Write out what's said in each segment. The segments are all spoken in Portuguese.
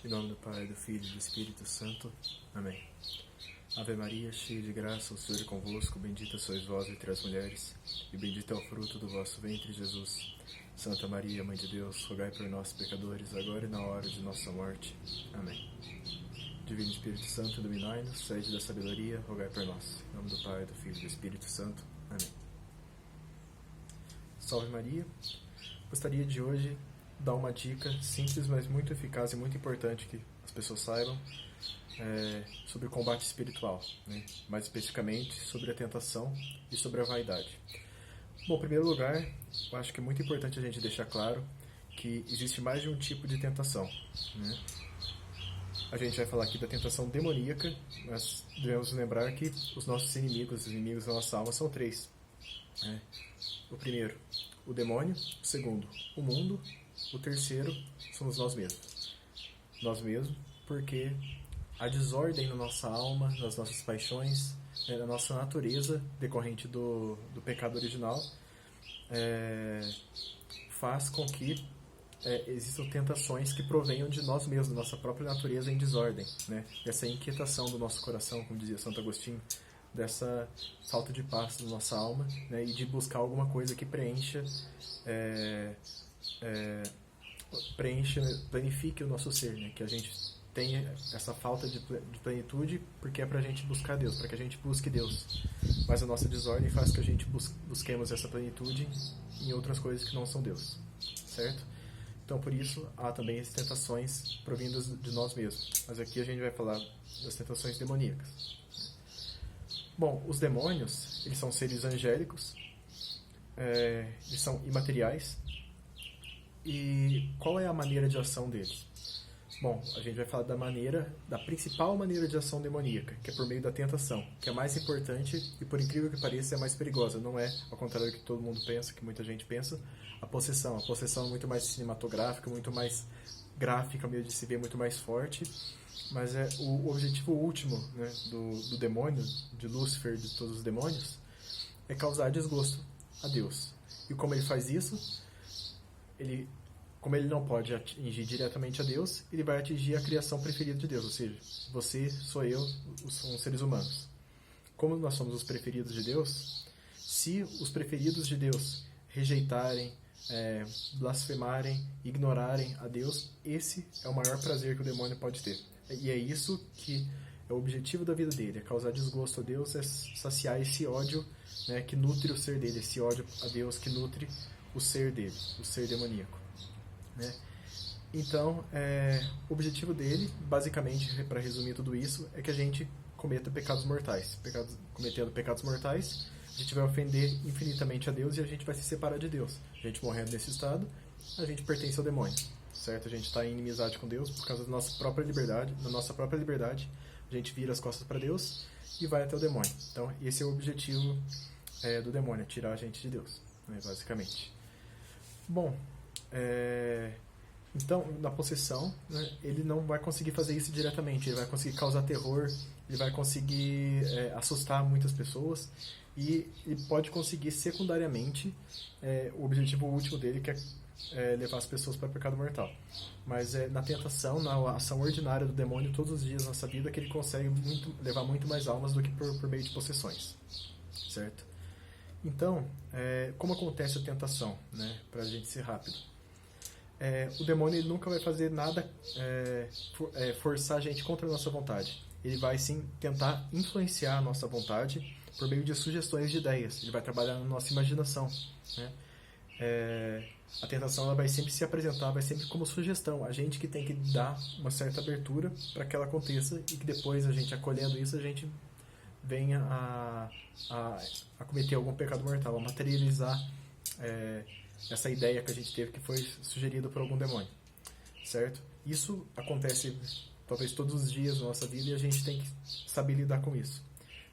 Em nome do Pai, do Filho e do Espírito Santo. Amém. Ave Maria, cheia de graça, o Senhor é convosco. Bendita sois vós entre as mulheres, e bendito é o fruto do vosso ventre, Jesus. Santa Maria, Mãe de Deus, rogai por nós, pecadores, agora e na hora de nossa morte. Amém. Divino Espírito Santo, iluminai-nos, sede da sabedoria, rogai por nós. Em nome do Pai, do Filho e do Espírito Santo. Amém. Salve Maria. Gostaria de hoje dar uma dica simples, mas muito eficaz e muito importante que as pessoas saibam sobre o combate espiritual, né? Mais especificamente sobre a tentação e sobre a vaidade. Bom, em primeiro lugar, eu acho que é muito importante a gente deixar claro que existe mais de um tipo de tentação, né? A gente vai falar aqui da tentação demoníaca, mas devemos lembrar que os nossos inimigos, os inimigos da nossa alma, são três, né? O primeiro, o demônio. O segundo, o mundo. O terceiro, somos nós mesmos. Nós mesmos, porque a desordem na nossa alma, nas nossas paixões, na nossa natureza, decorrente do pecado original, faz com que existam tentações que provenham de nós mesmos, da nossa própria natureza em desordem, né? Essa inquietação do nosso coração, como dizia Santo Agostinho, dessa falta de paz na nossa alma, né? E de buscar alguma coisa que planifique o nosso ser, né? Que a gente tenha essa falta de plenitude porque é para a gente buscar Deus, para que a gente busque Deus. Mas a nossa desordem faz que a gente busquemos essa plenitude em outras coisas que não são Deus, certo? Então, por isso, há também as tentações provindas de nós mesmos. Mas aqui a gente vai falar das tentações demoníacas. Bom, os demônios, eles são seres angélicos, eles são imateriais. E qual é a maneira de ação deles? Bom, a gente vai falar da principal maneira de ação demoníaca, que é por meio da tentação, que é mais importante e, por incrível que pareça, é mais perigosa. Não é, ao contrário do que todo mundo pensa, que muita gente pensa, a possessão. A possessão é muito mais cinematográfica, muito mais gráfica, meio de se ver, muito mais forte. Mas o objetivo último, né, do demônio, de Lúcifer, de todos os demônios, é causar desgosto a Deus. E como ele faz isso? Como ele não pode atingir diretamente a Deus, ele vai atingir a criação preferida de Deus, ou seja, você, sou eu, são seres humanos. Como nós somos os preferidos de Deus, se os preferidos de Deus rejeitarem, blasfemarem, ignorarem a Deus, esse é o maior prazer que o demônio pode ter. E é isso que é o objetivo da vida dele, é causar desgosto a Deus, é saciar esse ódio, né, que nutre o ser dele, esse ódio a Deus que nutre o ser dele, o ser demoníaco, né? Então, o objetivo dele, basicamente, para resumir tudo isso, é que a gente cometa pecados mortais. Cometendo pecados mortais, a gente vai ofender infinitamente a Deus e a gente vai se separar de Deus. A gente morrendo nesse estado, a gente pertence ao demônio, certo? A gente está em inimizade com Deus por causa da nossa própria liberdade, a gente vira as costas para Deus e vai até o demônio. Então, esse é o objetivo do demônio, tirar a gente de Deus, né, basicamente. Bom, então, na possessão, né, ele não vai conseguir fazer isso diretamente, ele vai conseguir causar terror, ele vai conseguir assustar muitas pessoas e ele pode conseguir secundariamente o objetivo último dele, que é levar as pessoas para o pecado mortal. Mas na tentação, na ação ordinária do demônio todos os dias da nossa vida, que ele consegue levar muito mais almas do que por meio de possessões, certo? Então, como acontece a tentação, né, para a gente ser rápido? O demônio ele nunca vai fazer nada forçar a gente contra a nossa vontade. Ele vai sim tentar influenciar a nossa vontade por meio de sugestões de ideias. Ele vai trabalhar na nossa imaginação, né? A tentação ela vai sempre se apresentar, vai sempre como sugestão. A gente que tem que dar uma certa abertura para que ela aconteça e que depois a gente acolhendo isso, a gente venha a cometer algum pecado mortal, a materializar essa ideia que a gente teve que foi sugerida por algum demônio, certo? Isso acontece talvez todos os dias na nossa vida e a gente tem que saber lidar com isso.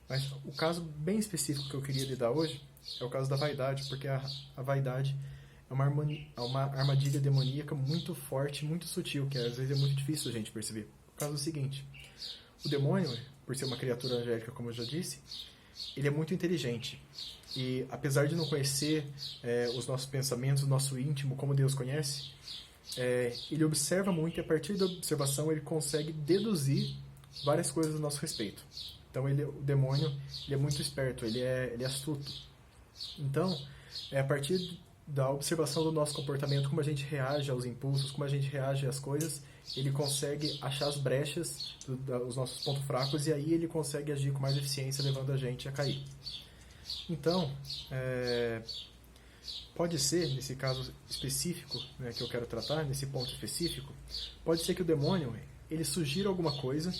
Mas o caso bem específico que eu queria lidar hoje é o caso da vaidade, porque a vaidade é uma armadilha demoníaca muito forte, muito sutil, que às vezes é muito difícil a gente perceber. O caso é o seguinte: o demônio, por ser uma criatura angélica, como eu já disse, ele é muito inteligente. E apesar de não conhecer os nossos pensamentos, o nosso íntimo, como Deus conhece, ele observa muito e a partir da observação ele consegue deduzir várias coisas a nosso respeito. Então o demônio ele é muito esperto, ele é astuto. Então, a partir da observação do nosso comportamento, como a gente reage aos impulsos, como a gente reage às coisas, ele consegue achar as brechas, os nossos pontos fracos, e aí ele consegue agir com mais eficiência, levando a gente a cair. Então, pode ser, nesse caso específico, né, que eu quero tratar, nesse ponto específico, pode ser que o demônio ele sugira alguma coisa,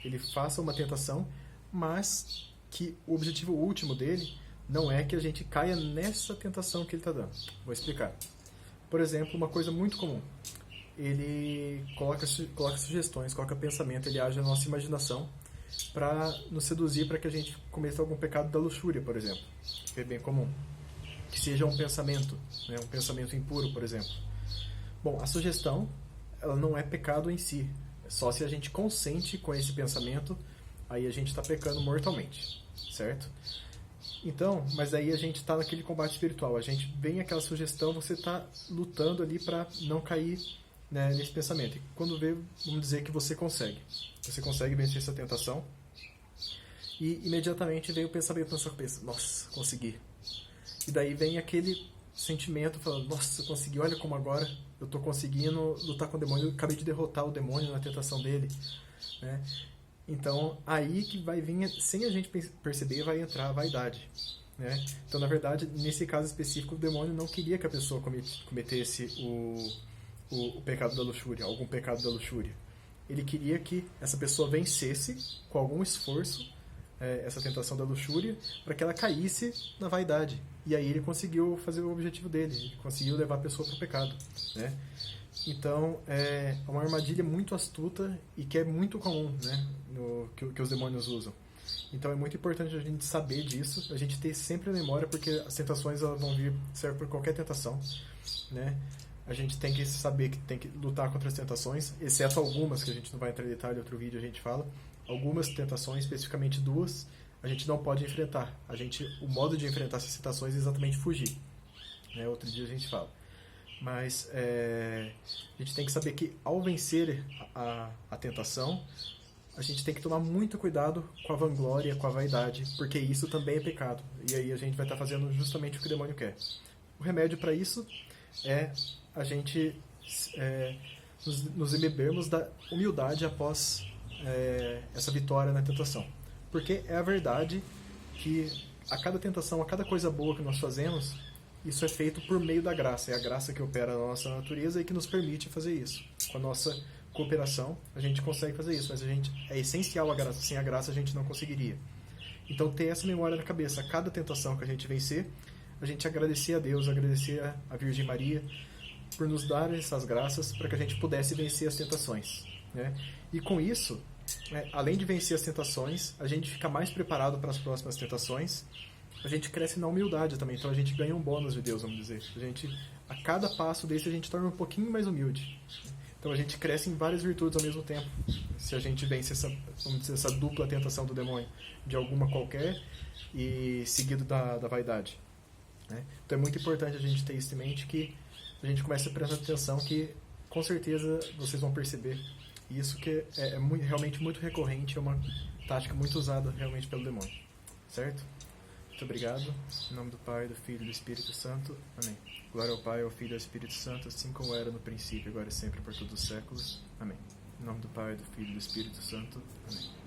ele faça uma tentação, mas que o objetivo último dele não é que a gente caia nessa tentação que ele está dando. Vou explicar. Por exemplo, uma coisa muito comum. Ele coloca sugestões, coloca pensamento, ele age na nossa imaginação para nos seduzir para que a gente cometa algum pecado da luxúria, por exemplo. Que é bem comum. Que seja um pensamento, né, um pensamento impuro, por exemplo. Bom, a sugestão ela não é pecado em si. É só se a gente consente com esse pensamento, aí a gente está pecando mortalmente, certo? Então, mas aí a gente está naquele combate espiritual. A gente vem aquela sugestão, você está lutando ali para não cair, né, nesse pensamento. E quando vê, vamos dizer que você consegue. Você consegue vencer essa tentação. E imediatamente vem o pensamento na sua cabeça. Nossa, consegui. E daí vem aquele sentimento falando, nossa, eu consegui, olha como agora eu estou conseguindo lutar com o demônio. Eu acabei de derrotar o demônio na tentação dele, né? Então, aí que vai vir, sem a gente perceber, vai entrar a vaidade, né? Então, na verdade, nesse caso específico, o demônio não queria que a pessoa cometesse o pecado da luxúria, algum pecado da luxúria. Ele queria que essa pessoa vencesse, com algum esforço, essa tentação da luxúria, para que ela caísse na vaidade. E aí ele conseguiu fazer o objetivo dele, ele conseguiu levar a pessoa para o pecado, né? Então, é uma armadilha muito astuta e que é muito comum, né, que os demônios usam. Então, é muito importante a gente saber disso, a gente ter sempre a memória, porque as tentações elas vão vir, serve por qualquer tentação, né? A gente tem que saber que tem que lutar contra as tentações, exceto algumas, que a gente não vai entrar em detalhe, em outro vídeo a gente fala. Algumas tentações, especificamente duas, a gente não pode enfrentar. O modo de enfrentar essas tentações é exatamente fugir, né? Outro dia a gente fala. Mas a gente tem que saber que ao vencer a tentação, a gente tem que tomar muito cuidado com a vanglória, com a vaidade, porque isso também é pecado. E aí a gente vai estar fazendo justamente o que o demônio quer. O remédio para isso é a gente nos embebermos da humildade após essa vitória na tentação. Porque é a verdade que a cada tentação, a cada coisa boa que nós fazemos, isso é feito por meio da graça. É a graça que opera na nossa natureza e que nos permite fazer isso. Com a nossa cooperação, a gente consegue fazer isso, mas é essencial a graça. Sem a graça, a gente não conseguiria. Então, ter essa memória na cabeça. A cada tentação que a gente vencer, a gente agradecer a Deus, agradecer a Virgem Maria por nos dar essas graças para que a gente pudesse vencer as tentações, né? E com isso, além de vencer as tentações, a gente fica mais preparado para as próximas tentações. A gente cresce na humildade também, então a gente ganha um bônus de Deus, vamos dizer. A cada passo desse a gente torna um pouquinho mais humilde. Então a gente cresce em várias virtudes ao mesmo tempo. Se a gente vence essa dupla tentação do demônio, de alguma qualquer e seguido da vaidade, né? Então é muito importante a gente ter isso em mente, que a gente comece a prestar atenção, que com certeza vocês vão perceber isso, que realmente muito recorrente, é uma tática muito usada realmente pelo demônio, certo? Muito obrigado. Em nome do Pai, do Filho e do Espírito Santo. Amém. Glória ao Pai, ao Filho e ao Espírito Santo, assim como era no princípio, agora e sempre, por todos os séculos. Amém. Em nome do Pai, do Filho e do Espírito Santo. Amém.